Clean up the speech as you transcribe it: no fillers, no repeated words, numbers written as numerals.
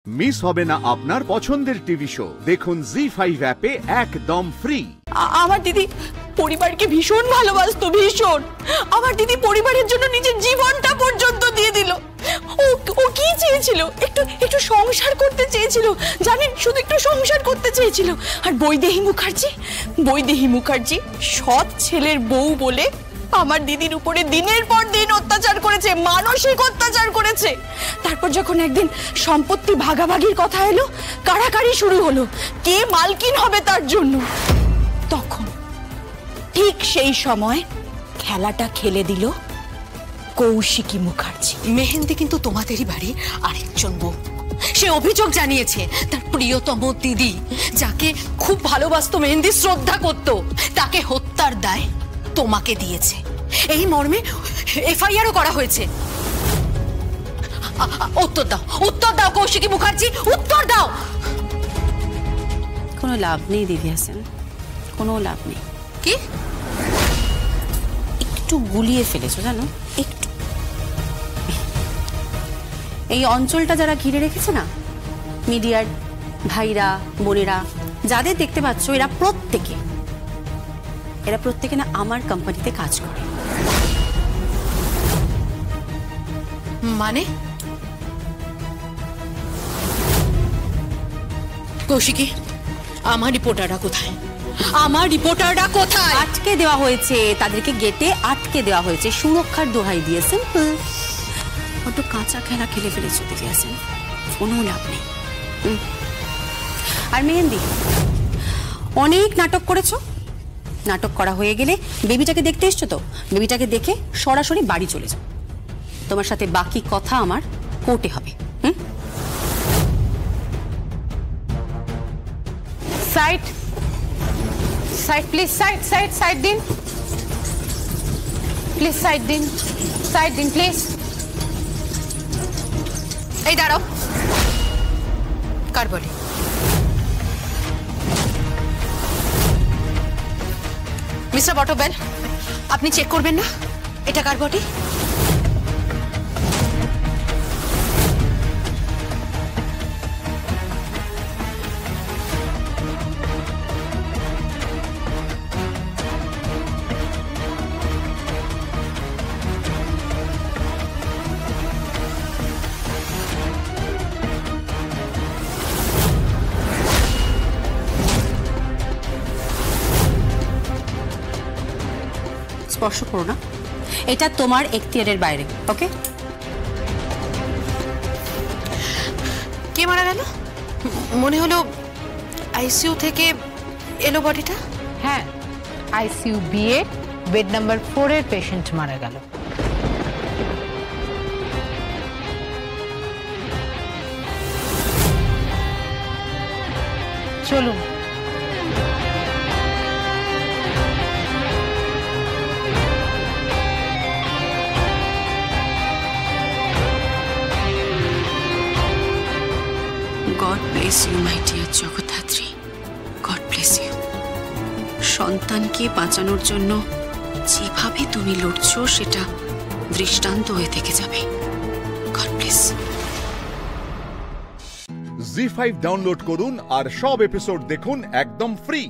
Miss হবে না আপনার পছন্দের টিভি শো। দেখুন জি5 অ্যাপে একদম ফ্রি। আমার দিদি পরিবারকে ভীষণ ভালোবাসতো, ভীষণ। আমার দিদি পরিবারের জন্য নিজের জীবনটা পর্যন্ত দিয়ে দিল। ও কি চেয়েছিল? একটু সংসার করতে চেয়েছিল, জানেন, শুধু একটু সংসার করতে চেয়েছিল। আর বৈদেহী মুখার্জি সৎ ছেলের বউ বলে আমার দিদির উপরে দিনের পর দিন অত্যাচার করেছে, মানসিক অত্যাচার করেছে। তারপর যখন একদিন সম্পত্তি ভাগাভাগির কথা এলো, কাড়াকাড়ি শুরু হলো, কে মালকিন হবে তার জন্য। তখন ঠিক সেই সময় খেলাটা খেলে দিল কৌশিকী মুখার্জি। মেহেন্দি কিন্তু তোমাদেরই বাড়ির আরেকজন বউ। সে অভিযোগ জানিয়েছে তার প্রিয়তম দিদি, যাকে খুব ভালোবাসতো, মেহেন্দি শ্রদ্ধা করত, তাকে হত্যার দায় তোমাকে দিয়েছে। এই মর্মে এফআইআরও করা হয়েছে। উত্তর দাও কৌশিকী মুখার্জি, উত্তর দাও। কোনো লাভ নেই দিদি হাসান, কোনো লাভ নেই। কি একটু গুলিয়ে ফেলেছো জানো, একটু। এই অঞ্চলটা যারা ঘিরে রেখেছে না, মিডিয়ার ভাইরা বোনেরা যাদের দেখতে পাচ্ছ, এরা প্রত্যেকে না আমার কোম্পানিতে কাজ করে। মানে কৌশিকী, আমার রিপোর্টাররা কোথায়? আটকে দেওয়া হয়েছে, তাদেরকে গেটে আটকে দেওয়া হয়েছে, সুরক্ষার দোহাই দিয়ে। সিম্পল। কত কাঁচা খেলা খেলে ফেলেছো দিদি হাসান, কোনো লাভ নেই। আর মেহেন্দি, অনেক নাটক করেছো। নাটক করা হয়ে গেলে বেবিটাকে দেখতে এসছো তো, বেবিটাকে দেখে সরাসরি বাড়ি চলে যাও। তোমার সাথে বাকি কথা আমার কোর্টে হবে। সাইড প্লিজ, সাইড দিন প্লিজ, সাইড দিন প্লিজ। এই দাঁড়াও, কার বডি? মিস্টার বটবেল, আপনি চেক করবেন না এটা কার বডি? স্পর্শ করো না, এটা তোমার এখতিয়ারের বাইরে। ওকে? কে মারা গেল? মনে হলো আইসিইউ থেকে এলো বডিটা। হ্যাঁ, আইসিইউ বিয়ে বেড নাম্বার 4 এর পেশেন্ট মারা গেল। চলুন। God bless you, my dear Jagaddhatri. God bless you. সন্তানকে বাঁচানোর জন্য যেভাবে তুমি লড়ছো, সেটা দৃষ্টান্ত হয়ে থেকে যাবে। God bless. জি5 ডাউনলোড করুন আর সব এপিসোড দেখুন একদম ফ্রি।